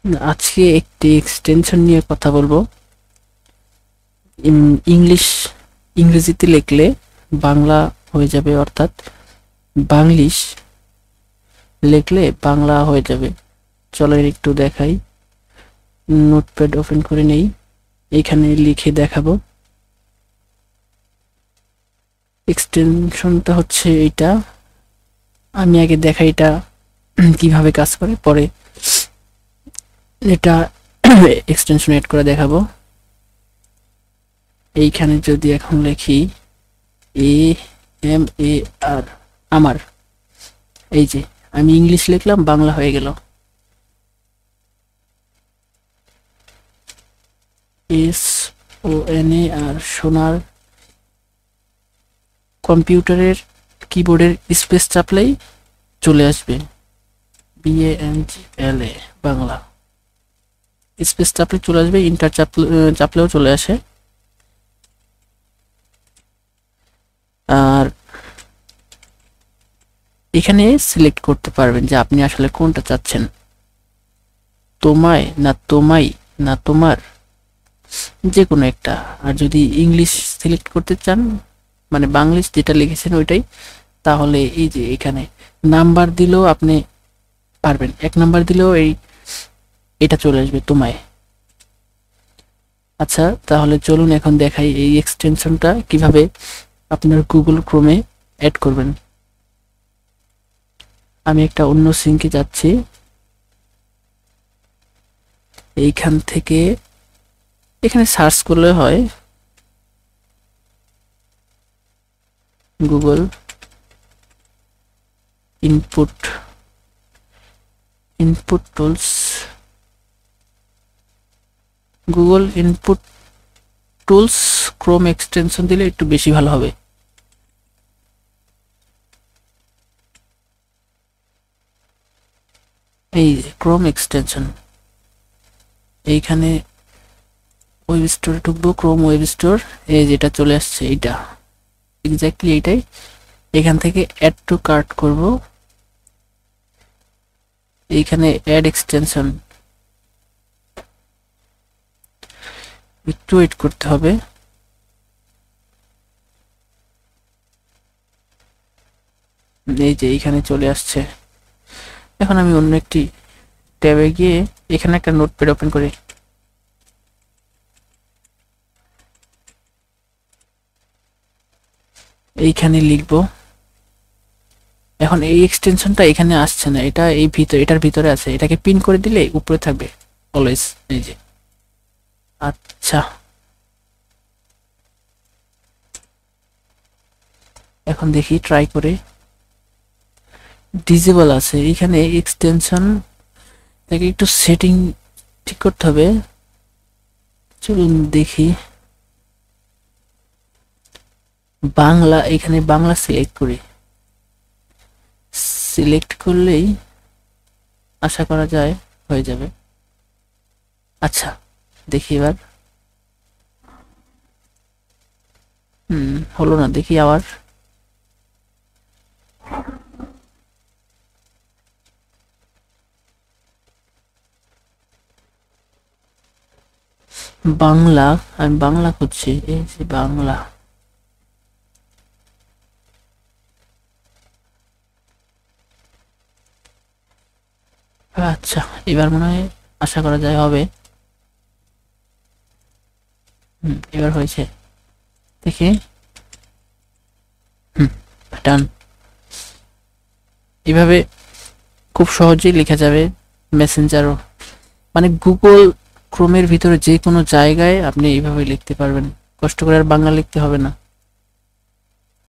আজকে একটি এক্সটেনশন নিয়ে কথা বলবো। ইংরেজিতে লিখলে বাংলা হয়ে যাবে, অর্থাৎ বাংলিশ লিখলে বাংলা হয়ে যাবে। চলো একটু দেখাই। নোটপ্যাড ওপেন করে নেই, এখানে লিখে দেখাবো। এক্সটেনশনটা হচ্ছে এটা। আমি আগে দেখাই এটা কিভাবে কাজ করে, পরে এটা এক্সটেনশন এড করে দেখাবো। এইখানে যদি এখন লিখি AMAR, আমার, এই যে আমি ইংলিশ লিখলাম, বাংলা হয়ে গেল। SONAR, সোনার। কম্পিউটারের কিবোর্ডের স্পেস চাপলেই চলে আসবে BANGLA, বাংলা। স্পেস চাপলে চলে আসবে, ইন্টার চাপলেও চলে আসে। আর এখানে সিলেক্ট করতে পারবেন যে আপনি আসলে কোনটা চাচ্ছেন, তোমায় না তোমাই না তোমার, যে কোনো একটা। আর যদি ইংলিশ সিলেক্ট করতে চান, মানে বাংলিশ যেটা লিখেছেন ওইটাই, তাহলে এই যে এখানে নাম্বার দিলেও আপনি পারবেন, 1 নাম্বার দিলেও এটা চলে আসবে তোমায়। আচ্ছা, তাহলে চলুন এখন দেখাই এই এক্সটেনশনটা কিভাবে আপনার গুগল ক্রোমে অ্যাড করবেন। আমি একটা অন্য সিঙ্কে যাচ্ছি, এইখান থেকে এখানে সার্চ করলে হয় Google input tools. Google input tools Chrome extension দিলে একটু বেশি ভালো হবে। এই ক্রোম এক্সটেনশন, এইখানে ওয়েব স্টোরে ঢুকবো, ক্রোম ওয়েব স্টোর, এই যেটা চলে আসছে, এইটা এক্স্যাক্টলি এইটাই। এখান থেকে অ্যাড টু কার্ট করব, এইখানে অ্যাড এক্সটেনশন, একটু ওয়েট করতে হবে। এই যে এইখানে চলে আসছে। এখন আমি অন্য একটি ট্যাবে গিয়ে এখানে একটা নোটপ্যাড ওপেন করি। এইখানে লিখবো। এখন এই এক্সটেনশনটা এখানে আসছে না, এটা এটার ভিতরে আছে। এটাকে পিন করে দিলে উপরে থাকবে অলওয়েজ, এই যে। আচ্ছা, এখন দেখি ট্রাই করে। ডিজেবল আছে এখানে এক্সটেনশন, তাকে একটু সেটিং ঠিক করতে হবে। চলুন দেখি। বাংলা, এখানে বাংলা সিলেক্ট করি। সিলেক্ট করলেই আশা করা যায় হয়ে যাবে। আচ্ছা, দেখি এবার। হলো না, দেখি আবার। বাংলা, আমি বাংলা খুঁজছি, এই যে বাংলা। আচ্ছা, এবার মনে হয় আশা করা যায় হবে। এবার হয়েছে, দেখি। ডান। এভাবে খুব সহজেই লেখা যাবে মেসেঞ্জারও, মানে গুগল ক্রোমের ভিতরে যে কোনো জায়গায় আপনি এইভাবে লিখতে পারবেন। কষ্ট করে আর বাংলা লিখতে হবে না।